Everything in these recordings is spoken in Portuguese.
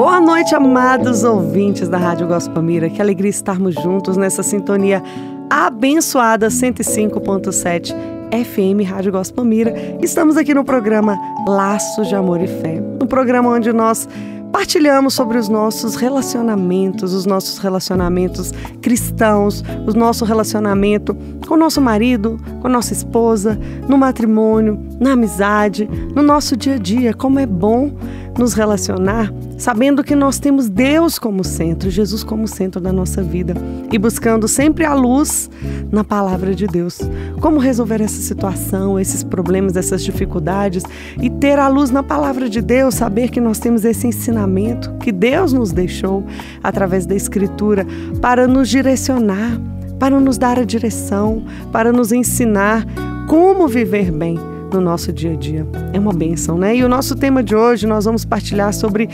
Boa noite, amados ouvintes da Rádio Gospel Mira. Que alegria estarmos juntos nessa sintonia abençoada 105.7 FM Rádio Gospel Mira. Estamos aqui no programa Laços de Amor e Fé, um programa onde nós partilhamos sobre os nossos relacionamentos cristãos, o nosso relacionamento com o nosso marido, com a nossa esposa, no matrimônio, na amizade, no nosso dia a dia. Como é bom nos relacionar sabendo que nós temos Deus como centro, Jesus como centro da nossa vida e buscando sempre a luz na palavra de Deus. Como resolver essa situação, esses problemas, essas dificuldades e ter a luz na palavra de Deus, saber que nós temos esse ensinamento que Deus nos deixou através da Escritura para nos direcionar, para nos dar a direção, para nos ensinar como viver bem no nosso dia a dia. É uma bênção, né? E o nosso tema de hoje, nós vamos partilhar sobre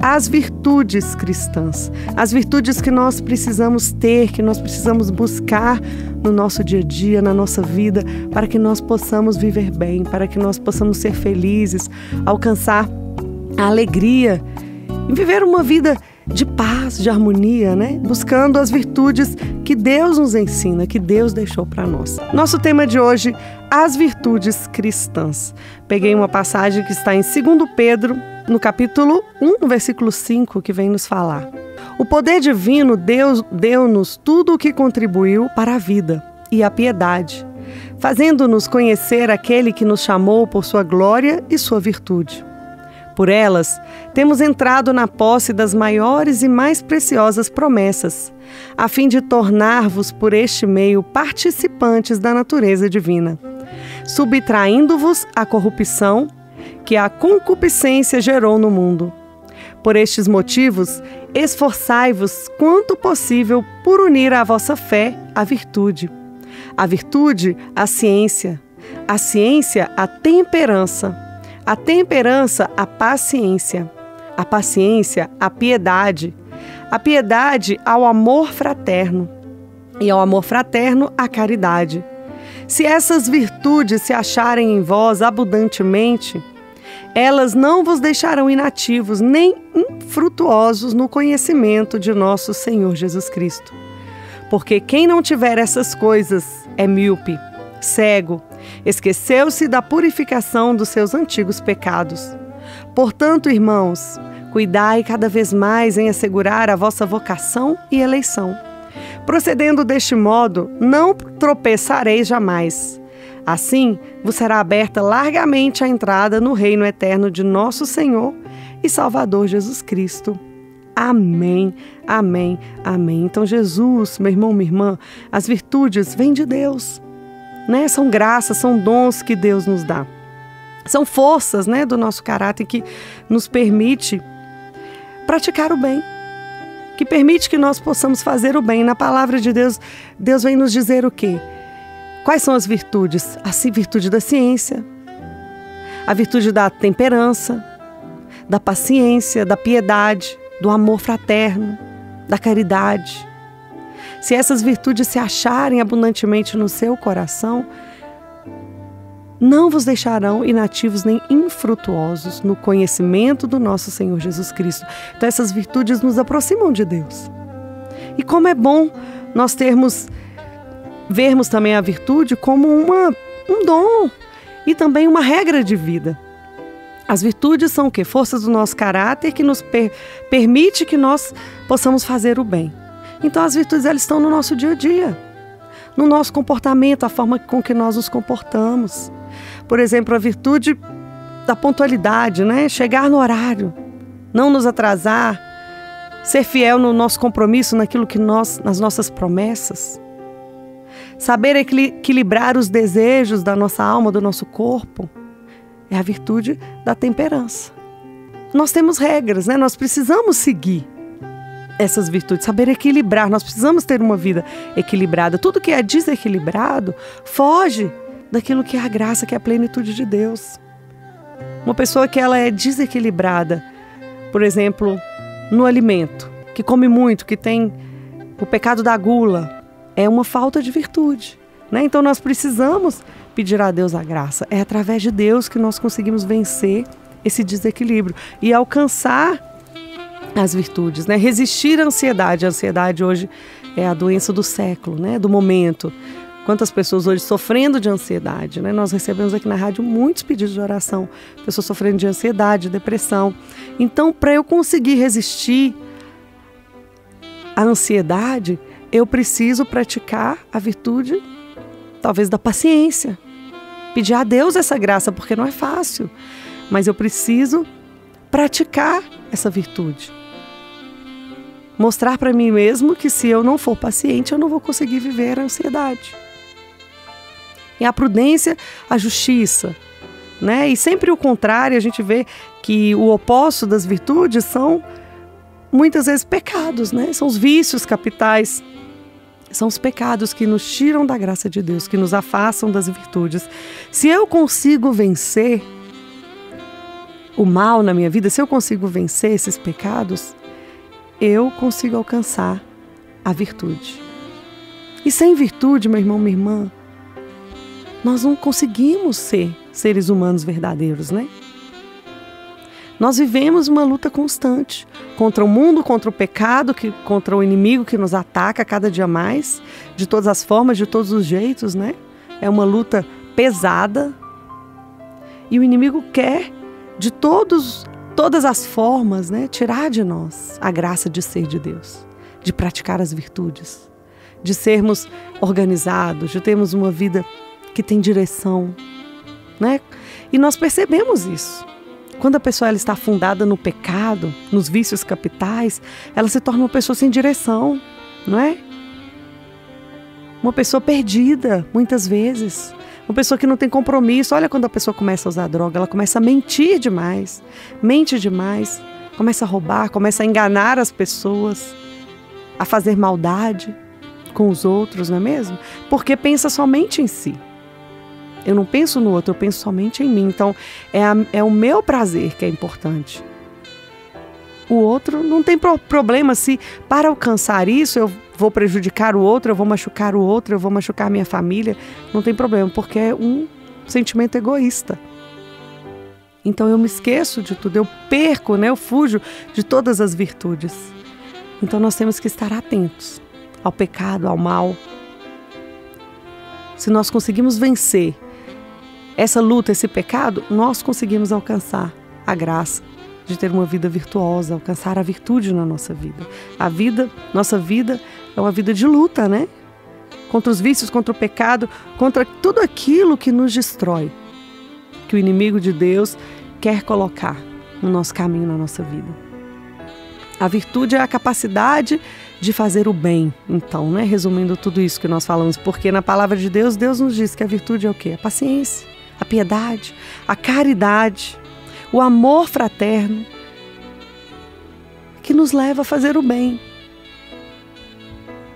as virtudes cristãs. As virtudes que nós precisamos ter, que nós precisamos buscar no nosso dia a dia, na nossa vida, para que nós possamos viver bem, para que nós possamos ser felizes, alcançar a alegria e viver uma vida de paz, de harmonia, né? Buscando as virtudes que Deus nos ensina, que Deus deixou para nós. Nosso tema de hoje, as virtudes cristãs. Peguei uma passagem que está em 2 Pedro, no capítulo 1, no versículo 5, que vem nos falar. O poder divino deu-nos tudo o que contribuiu para a vida e a piedade, fazendo-nos conhecer aquele que nos chamou por sua glória e sua virtude. Por elas, temos entrado na posse das maiores e mais preciosas promessas, a fim de tornar-vos por este meio participantes da natureza divina, subtraindo-vos a corrupção que a concupiscência gerou no mundo. Por estes motivos, esforçai-vos quanto possível por unir à vossa fé a virtude, a ciência a temperança, a temperança, a paciência a piedade ao amor fraterno e ao amor fraterno a caridade. Se essas virtudes se acharem em vós abundantemente, elas não vos deixarão inativos nem infrutuosos no conhecimento de nosso Senhor Jesus Cristo. Porque quem não tiver essas coisas é míope, cego, esqueceu-se da purificação dos seus antigos pecados. Portanto, irmãos, cuidai cada vez mais em assegurar a vossa vocação e eleição. Procedendo deste modo, não tropeçareis jamais. Assim, vos será aberta largamente a entrada no reino eterno de nosso Senhor e Salvador Jesus Cristo. Amém, amém, amém. Então, Jesus, meu irmão, minha irmã, as virtudes vêm de Deus, né? São graças, são dons que Deus nos dá. São forças, né, do nosso caráter que nos permite praticar o bem, que permite que nós possamos fazer o bem. Na palavra de Deus, Deus vem nos dizer o quê? Quais são as virtudes? A virtude da ciência, a virtude da temperança, da paciência, da piedade, do amor fraterno, da caridade. Se essas virtudes se acharem abundantemente no seu coração, não vos deixarão inativos nem infrutuosos no conhecimento do nosso Senhor Jesus Cristo. Então essas virtudes nos aproximam de Deus. E como é bom nós vermos também a virtude como um dom e também uma regra de vida. As virtudes são o quê? Forças do nosso caráter que nos permite que nós possamos fazer o bem. Então as virtudes, elas estão no nosso dia a dia, no nosso comportamento, a forma com que nós nos comportamos. Por exemplo, a virtude da pontualidade, né? Chegar no horário, não nos atrasar, ser fiel no nosso compromisso, nas nossas promessas. Saber equilibrar os desejos da nossa alma, do nosso corpo, é a virtude da temperança. Nós temos regras, né? Nós precisamos seguir essas virtudes, saber equilibrar. Nós precisamos ter uma vida equilibrada. Tudo que é desequilibrado foge daquilo que é a graça, que é a plenitude de Deus. Uma pessoa que ela é desequilibrada, por exemplo, no alimento, que come muito, que tem o pecado da gula, é uma falta de virtude, né? Então nós precisamos pedir a Deus a graça. É através de Deus que nós conseguimos vencer esse desequilíbrio e alcançar as virtudes, né? Resistir à ansiedade. A ansiedade hoje é a doença do século, né? Do momento. Quantas pessoas hoje sofrendo de ansiedade, né? Nós recebemos aqui na rádio muitos pedidos de oração, pessoas sofrendo de ansiedade, depressão. Então, para eu conseguir resistir à ansiedade, eu preciso praticar a virtude, talvez, da paciência. Pedir a Deus essa graça, porque não é fácil. Mas eu preciso praticar essa virtude. Mostrar para mim mesmo que se eu não for paciente, eu não vou conseguir viver a ansiedade. E a prudência, a justiça, né? E sempre o contrário, a gente vê que o oposto das virtudes são, muitas vezes, pecados, né? São os vícios capitais. São os pecados que nos tiram da graça de Deus, que nos afastam das virtudes. Se eu consigo vencer o mal na minha vida, se eu consigo vencer esses pecados, eu consigo alcançar a virtude. E sem virtude, meu irmão, minha irmã, nós não conseguimos ser seres humanos verdadeiros, né? Nós vivemos uma luta constante contra o mundo, contra o pecado, contra o inimigo que nos ataca cada dia mais, de todas as formas, de todos os jeitos, né? É uma luta pesada. E o inimigo quer, de todas as formas, né, tirar de nós a graça de ser de Deus, de praticar as virtudes, de sermos organizados, de termos uma vida que tem direção, né? E nós percebemos isso. Quando a pessoa ela está afundada no pecado, nos vícios capitais, ela se torna uma pessoa sem direção, não é? Uma pessoa perdida, muitas vezes. Uma pessoa que não tem compromisso. Olha, quando a pessoa começa a usar droga, ela começa a mentir demais. Mente demais. Começa a roubar, começa a enganar as pessoas. A fazer maldade com os outros, não é mesmo? Porque pensa somente em si. Eu não penso no outro, eu penso somente em mim. Então, é o meu prazer que é importante. O outro não tem problema se, para alcançar isso, eu vou prejudicar o outro, eu vou machucar o outro, eu vou machucar minha família. Não tem problema, porque é um sentimento egoísta. Então, eu me esqueço de tudo, eu perco, né? Eu fujo de todas as virtudes. Então, nós temos que estar atentos ao pecado, ao mal. Se nós conseguimos vencer essa luta, esse pecado, nós conseguimos alcançar a graça de ter uma vida virtuosa, alcançar a virtude na nossa vida. Nossa vida é uma vida de luta, né? Contra os vícios, contra o pecado, contra tudo aquilo que nos destrói, que o inimigo de Deus quer colocar no nosso caminho, na nossa vida. A virtude é a capacidade de fazer o bem, então, né? Resumindo tudo isso que nós falamos, porque na palavra de Deus, Deus nos diz que a virtude é o quê? A paciência, a piedade, a caridade, o amor fraterno, que nos leva a fazer o bem.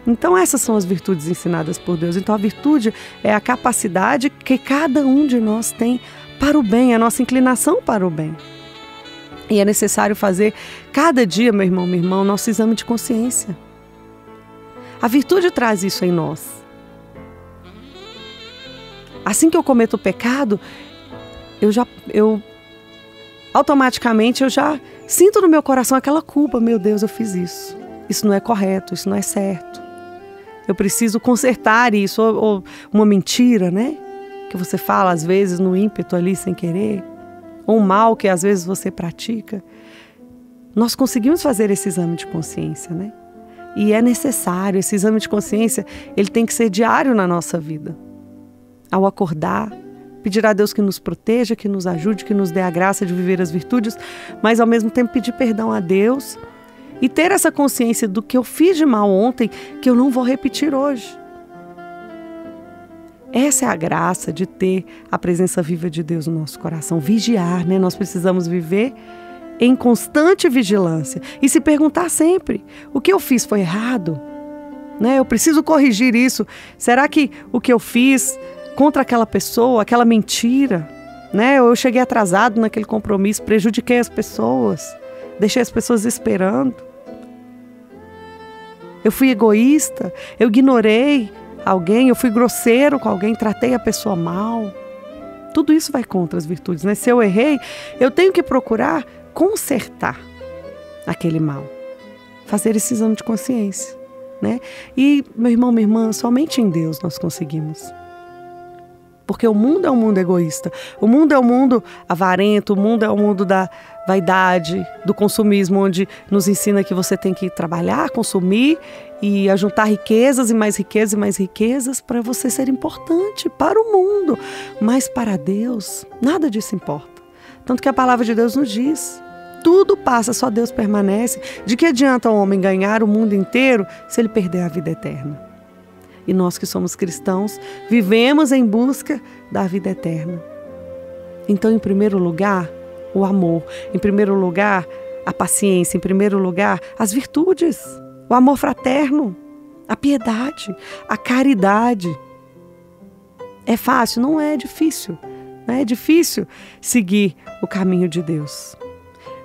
Então essas são as virtudes ensinadas por Deus. Então a virtude é a capacidade que cada um de nós tem para o bem, a nossa inclinação para o bem. E é necessário fazer cada dia, meu irmão, minha irmã, nosso exame de consciência. A virtude traz isso em nós. Assim que eu cometo o pecado, automaticamente eu já sinto no meu coração aquela culpa. Meu Deus, eu fiz isso. Isso não é correto, isso não é certo. Eu preciso consertar isso. Ou uma mentira, né? Que você fala às vezes no ímpeto ali sem querer. Ou um mal que às vezes você pratica. Nós conseguimos fazer esse exame de consciência, né? E é necessário, esse exame de consciência, ele tem que ser diário na nossa vida. Ao acordar, pedir a Deus que nos proteja, que nos ajude, que nos dê a graça de viver as virtudes, mas ao mesmo tempo pedir perdão a Deus e ter essa consciência do que eu fiz de mal ontem, que eu não vou repetir hoje. Essa é a graça de ter a presença viva de Deus no nosso coração. Vigiar, né? Nós precisamos viver em constante vigilância e se perguntar sempre, o que eu fiz foi errado? Né? Eu preciso corrigir isso. Será que o que eu fiz contra aquela pessoa, aquela mentira, né? Eu cheguei atrasado naquele compromisso, prejudiquei as pessoas, deixei as pessoas esperando. Eu fui egoísta, eu ignorei alguém, eu fui grosseiro com alguém, tratei a pessoa mal. Tudo isso vai contra as virtudes, né? Se eu errei, eu tenho que procurar consertar. aquele mal. Fazer esse exame de consciência, né? E, meu irmão, minha irmã, somente em Deus nós conseguimos. Porque o mundo é um mundo egoísta. O mundo é um mundo avarento, o mundo é um mundo da vaidade, do consumismo, onde nos ensina que você tem que trabalhar, consumir e ajuntar riquezas e mais riquezas e mais riquezas para você ser importante para o mundo. Mas para Deus, nada disso importa. Tanto que a palavra de Deus nos diz: tudo passa, só Deus permanece. De que adianta o homem ganhar o mundo inteiro se ele perder a vida eterna? E nós que somos cristãos, vivemos em busca da vida eterna. Então, em primeiro lugar, o amor. Em primeiro lugar, a paciência. Em primeiro lugar, as virtudes. O amor fraterno, a piedade, a caridade. É fácil? Não é, difícil. Não é difícil seguir o caminho de Deus.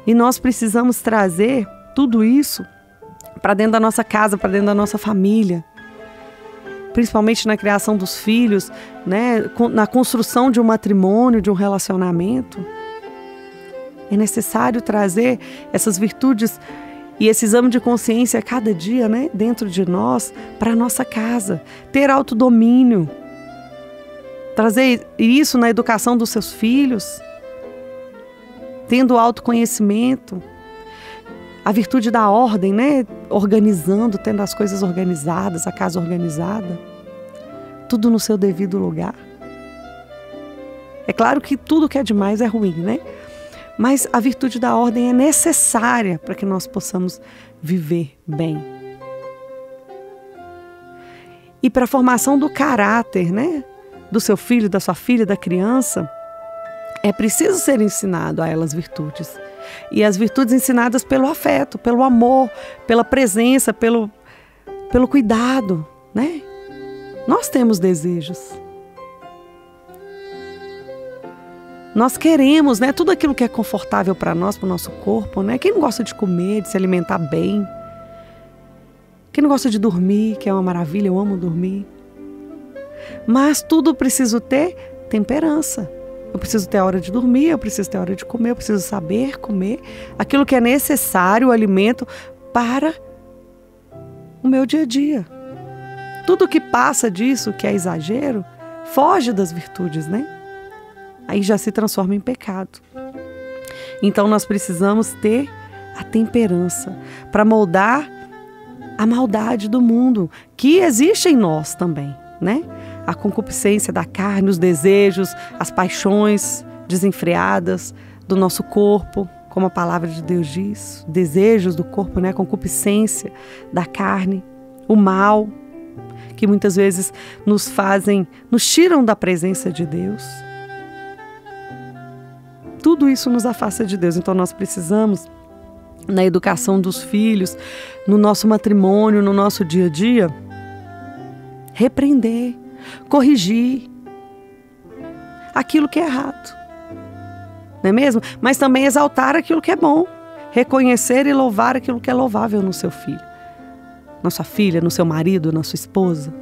E nós precisamos trazer tudo isso para dentro da nossa casa, para dentro da nossa família. Principalmente na criação dos filhos, né? Na construção de um matrimônio, de um relacionamento. É necessário trazer essas virtudes e esse exame de consciência a cada dia, né? Dentro de nós, para a nossa casa. Ter autodomínio. Trazer isso na educação dos seus filhos. Tendo autoconhecimento. A virtude da ordem, né? Organizando, tendo as coisas organizadas, a casa organizada. Tudo no seu devido lugar. É claro que tudo que é demais é ruim, né? Mas a virtude da ordem é necessária para que nós possamos viver bem. E para a formação do caráter, né? Do seu filho, da sua filha, da criança, é preciso ser ensinado a elas virtudes. E as virtudes ensinadas pelo afeto, pelo amor, pela presença, pelo cuidado, né? Nós temos desejos. Nós queremos, né? Tudo aquilo que é confortável para nós, para o nosso corpo, né? Quem não gosta de comer, de se alimentar bem? Quem não gosta de dormir, que é uma maravilha, eu amo dormir. Mas tudo preciso ter temperança. Eu preciso ter a hora de dormir, eu preciso ter a hora de comer, eu preciso saber comer aquilo que é necessário, o alimento, para o meu dia a dia. Tudo que passa disso, que é exagero, foge das virtudes, né? Aí já se transforma em pecado. Então nós precisamos ter a temperança para moldar a maldade do mundo, que existe em nós também, né? A concupiscência da carne, os desejos, as paixões desenfreadas do nosso corpo, como a palavra de Deus diz, desejos do corpo, né? A concupiscência da carne, o mal, que muitas vezes nos tiram da presença de Deus. Tudo isso nos afasta de Deus, então nós precisamos, na educação dos filhos, no nosso matrimônio, no nosso dia a dia, repreender, corrigir aquilo que é errado, não é mesmo? Mas também exaltar aquilo que é bom, reconhecer e louvar aquilo que é louvável no seu filho, na sua filha, no seu marido, na sua esposa.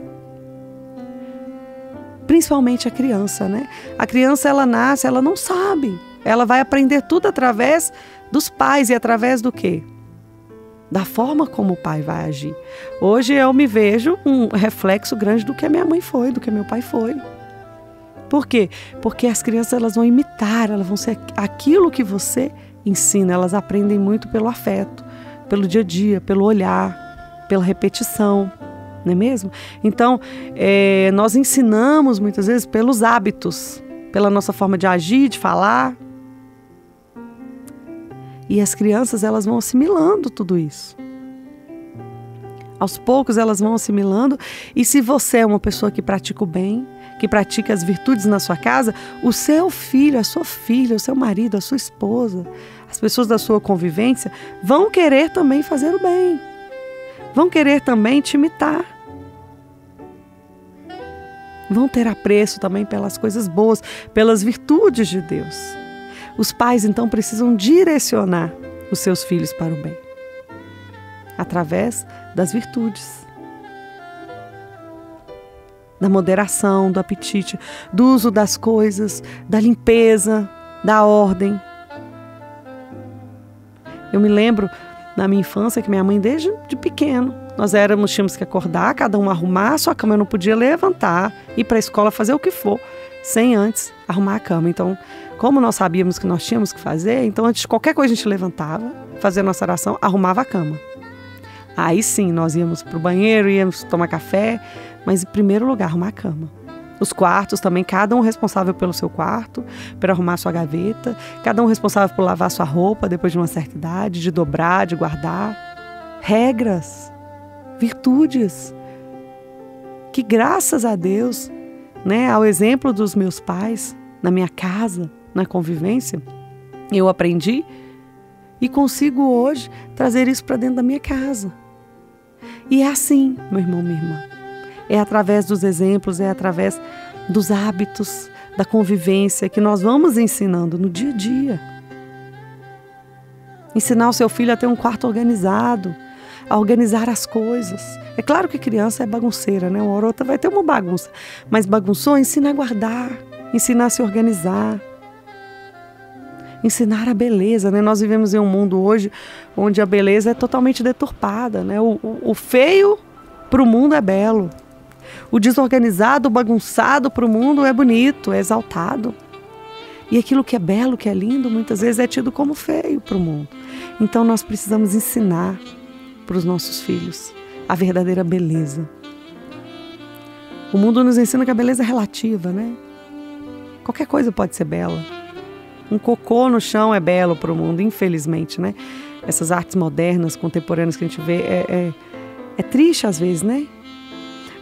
Principalmente a criança, né? A criança, ela nasce, ela não sabe, ela vai aprender tudo através dos pais e através do quê? Da forma como o pai vai agir. Hoje eu me vejo um reflexo grande do que a minha mãe foi, do que meu pai foi. Por quê? Porque as crianças, elas vão imitar, elas vão ser aquilo que você ensina. Elas aprendem muito pelo afeto, pelo dia a dia, pelo olhar, pela repetição, não é mesmo? Então, nós ensinamos muitas vezes pelos hábitos, pela nossa forma de agir, de falar. E as crianças, elas vão assimilando tudo isso. Aos poucos elas vão assimilando. E se você é uma pessoa que pratica o bem, que pratica as virtudes na sua casa, o seu filho, a sua filha, o seu marido, a sua esposa, as pessoas da sua convivência vão querer também fazer o bem. Vão querer também te imitar. Vão ter apreço também pelas coisas boas, pelas virtudes de Deus. Os pais, então, precisam direcionar os seus filhos para o bem, através das virtudes, da moderação, do apetite, do uso das coisas, da limpeza, da ordem. Eu me lembro, na minha infância, que minha mãe desde de pequeno, tínhamos que acordar, cada um arrumar a sua cama, eu não podia levantar, ir para a escola, fazer o que for, sem antes arrumar a cama. Então, como nós sabíamos que nós tínhamos que fazer, então antes de qualquer coisa a gente levantava, fazia nossa oração, arrumava a cama. Aí sim, nós íamos para o banheiro, íamos tomar café, mas em primeiro lugar, arrumar a cama. Os quartos também, cada um responsável pelo seu quarto, por arrumar sua gaveta, cada um responsável por lavar sua roupa depois de uma certa idade, de dobrar, de guardar. Regras, virtudes, que graças a Deus, né, ao exemplo dos meus pais, na minha casa, na convivência, eu aprendi e consigo hoje trazer isso para dentro da minha casa. E é assim, meu irmão, minha irmã. É através dos exemplos, é através dos hábitos, da convivência que nós vamos ensinando no dia a dia. Ensinar o seu filho a ter um quarto organizado, a organizar as coisas. É claro que criança é bagunceira, né? Uma hora ou outra vai ter uma bagunça. Mas bagunçou, ensina a guardar, ensina a se organizar. Ensinar a beleza, né? Nós vivemos em um mundo hoje onde a beleza é totalmente deturpada, né? O feio para o mundo é belo. O desorganizado, o bagunçado para o mundo é bonito, é exaltado. E aquilo que é belo, que é lindo, muitas vezes é tido como feio para o mundo. Então nós precisamos ensinar para os nossos filhos a verdadeira beleza. O mundo nos ensina que a beleza é relativa, né? Qualquer coisa pode ser bela. Um cocô no chão é belo para o mundo, infelizmente, né? Essas artes modernas, contemporâneas que a gente vê, é triste às vezes, né?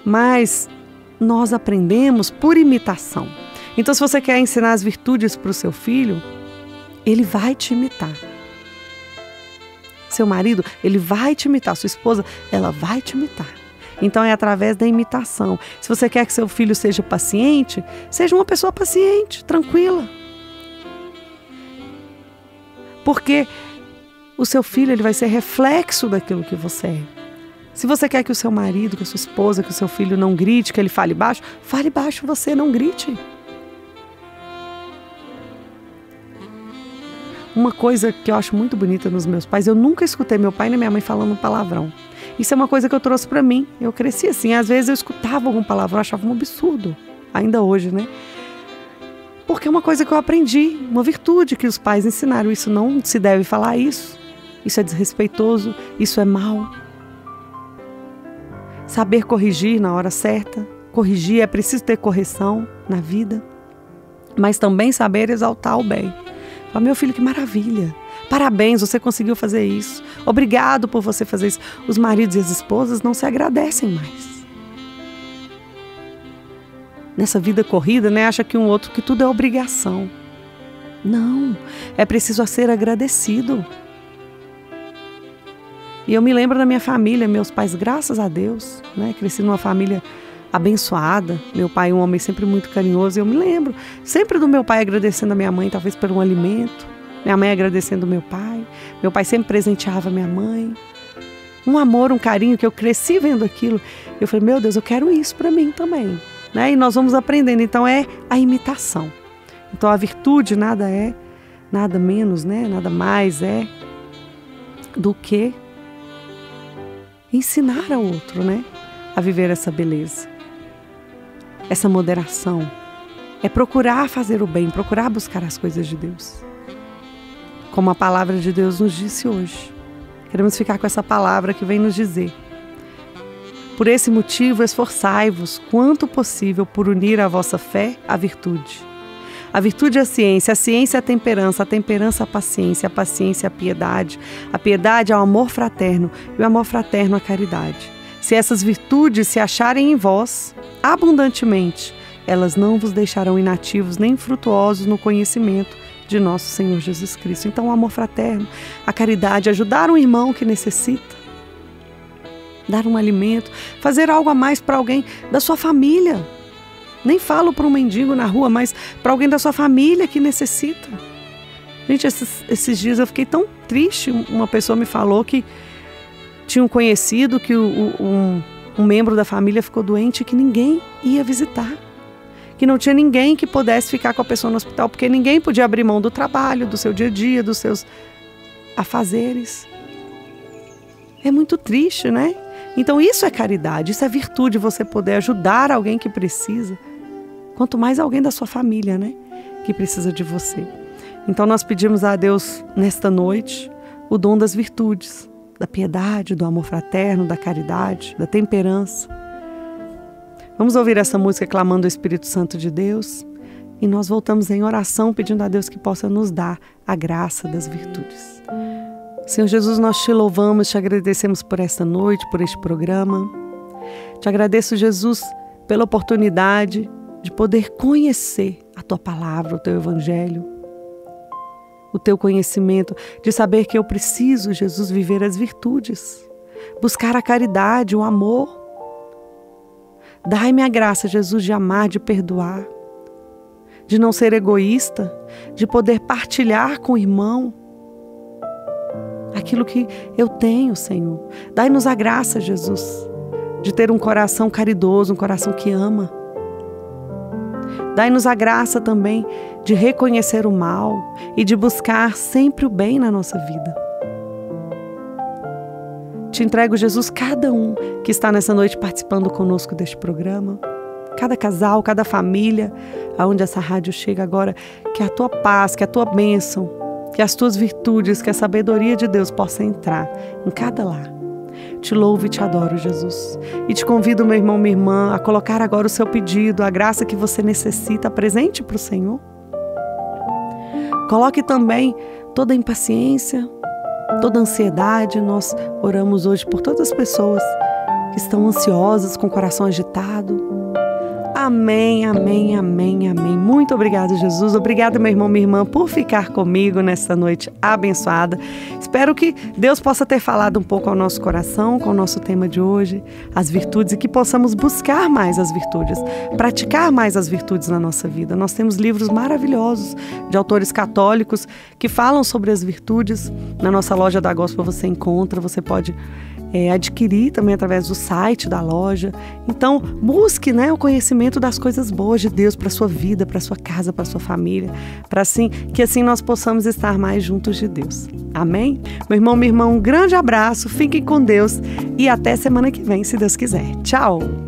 Mas nós aprendemos por imitação. Então, se você quer ensinar as virtudes para o seu filho, ele vai te imitar. Seu marido, ele vai te imitar. Sua esposa, ela vai te imitar. Então, é através da imitação. Se você quer que seu filho seja paciente, seja uma pessoa paciente, tranquila. Porque o seu filho, ele vai ser reflexo daquilo que você é. Se você quer que o seu marido, que a sua esposa, que o seu filho não grite, que ele fale baixo você, não grite. Uma coisa que eu acho muito bonita nos meus pais, eu nunca escutei meu pai nem minha mãe falando um palavrão. Isso é uma coisa que eu trouxe para mim. Eu cresci assim, às vezes eu escutava algum palavrão, eu achava um absurdo, ainda hoje, né? Porque é uma coisa que eu aprendi, uma virtude que os pais ensinaram. Isso não se deve falar isso é desrespeitoso, isso é mal. Saber corrigir na hora certa. Corrigir, é preciso ter correção na vida. Mas também saber exaltar o bem. Fala, meu filho, que maravilha. Parabéns, você conseguiu fazer isso. Obrigado por você fazer isso. Os maridos e as esposas não se agradecem mais. Nessa vida corrida, né? Acha que um outro, que tudo é obrigação. Não, é preciso ser agradecido. E eu me lembro da minha família, meus pais, graças a Deus, né? Cresci numa família abençoada. Meu pai, um homem sempre muito carinhoso. E eu me lembro sempre do meu pai agradecendo a minha mãe, talvez por um alimento. Minha mãe agradecendo o meu pai. Meu pai sempre presenteava minha mãe. Um amor, um carinho, que eu cresci vendo aquilo. Eu falei, meu Deus, eu quero isso para mim também. Né? E nós vamos aprendendo. Então é a imitação. Então a virtude nada menos, né? Nada mais é do que ensinar ao outro, né? A viver essa beleza. Essa moderação. É procurar fazer o bem, procurar buscar as coisas de Deus. Como a palavra de Deus nos disse hoje. Queremos ficar com essa palavra que vem nos dizer. Por esse motivo, esforçai-vos, quanto possível, por unir a vossa fé à virtude. A virtude é a ciência a temperança a paciência a piedade ao amor fraterno e o amor fraterno à caridade. Se essas virtudes se acharem em vós, abundantemente, elas não vos deixarão inativos nem infrutuosos no conhecimento de nosso Senhor Jesus Cristo. Então, o amor fraterno, a caridade, ajudar um irmão que necessita, dar um alimento, fazer algo a mais para alguém da sua família. Nem falo para um mendigo na rua, mas para alguém da sua família que necessita. Gente, esses dias eu fiquei tão triste. Uma pessoa me falou que tinha um conhecido que um membro da família ficou doente e que ninguém ia visitar. Que não tinha ninguém que pudesse ficar com a pessoa no hospital, porque ninguém podia abrir mão do trabalho, do seu dia a dia, dos seus afazeres. É muito triste, né? Então isso é caridade, isso é virtude, você poder ajudar alguém que precisa. Quanto mais alguém da sua família, né? Que precisa de você. Então nós pedimos a Deus nesta noite o dom das virtudes, da piedade, do amor fraterno, da caridade, da temperança. Vamos ouvir essa música clamando o Espírito Santo de Deus e nós voltamos em oração pedindo a Deus que possa nos dar a graça das virtudes. Senhor Jesus, nós te louvamos, te agradecemos por esta noite, por este programa. Te agradeço, Jesus, pela oportunidade de poder conhecer a Tua palavra, o Teu Evangelho, o Teu conhecimento, de saber que eu preciso, Jesus, viver as virtudes, buscar a caridade, o amor. Dai-me a graça, Jesus, de amar, de perdoar, de não ser egoísta, de poder partilhar com o irmão aquilo que eu tenho, Senhor. Dai-nos a graça, Jesus, de ter um coração caridoso, um coração que ama. Dai-nos a graça também de reconhecer o mal e de buscar sempre o bem na nossa vida. Te entrego, Jesus, cada um que está nessa noite participando conosco deste programa, cada casal, cada família, aonde essa rádio chega agora, que a Tua paz, que a Tua bênção, que as Tuas virtudes, que a sabedoria de Deus possa entrar em cada lar. Te louvo e te adoro, Jesus. E te convido, meu irmão, minha irmã, a colocar agora o seu pedido, a graça que você necessita, presente para o Senhor. Coloque também toda a impaciência, toda a ansiedade. Nós oramos hoje por todas as pessoas que estão ansiosas, com o coração agitado. Amém, amém, amém, amém. Muito obrigada, Jesus. Obrigada, meu irmão, minha irmã, por ficar comigo nesta noite abençoada. Espero que Deus possa ter falado um pouco ao nosso coração com o nosso tema de hoje, as virtudes, e que possamos buscar mais as virtudes, praticar mais as virtudes na nossa vida. Nós temos livros maravilhosos de autores católicos que falam sobre as virtudes. Na nossa loja da Gospel você encontra, você pode adquirir também através do site da loja. Então, busque, né, o conhecimento das coisas boas de Deus para a sua vida, para a sua casa, para a sua família, para que assim nós possamos estar mais juntos de Deus. Amém? Meu irmão, minha irmã, um grande abraço, fiquem com Deus e até semana que vem, se Deus quiser. Tchau!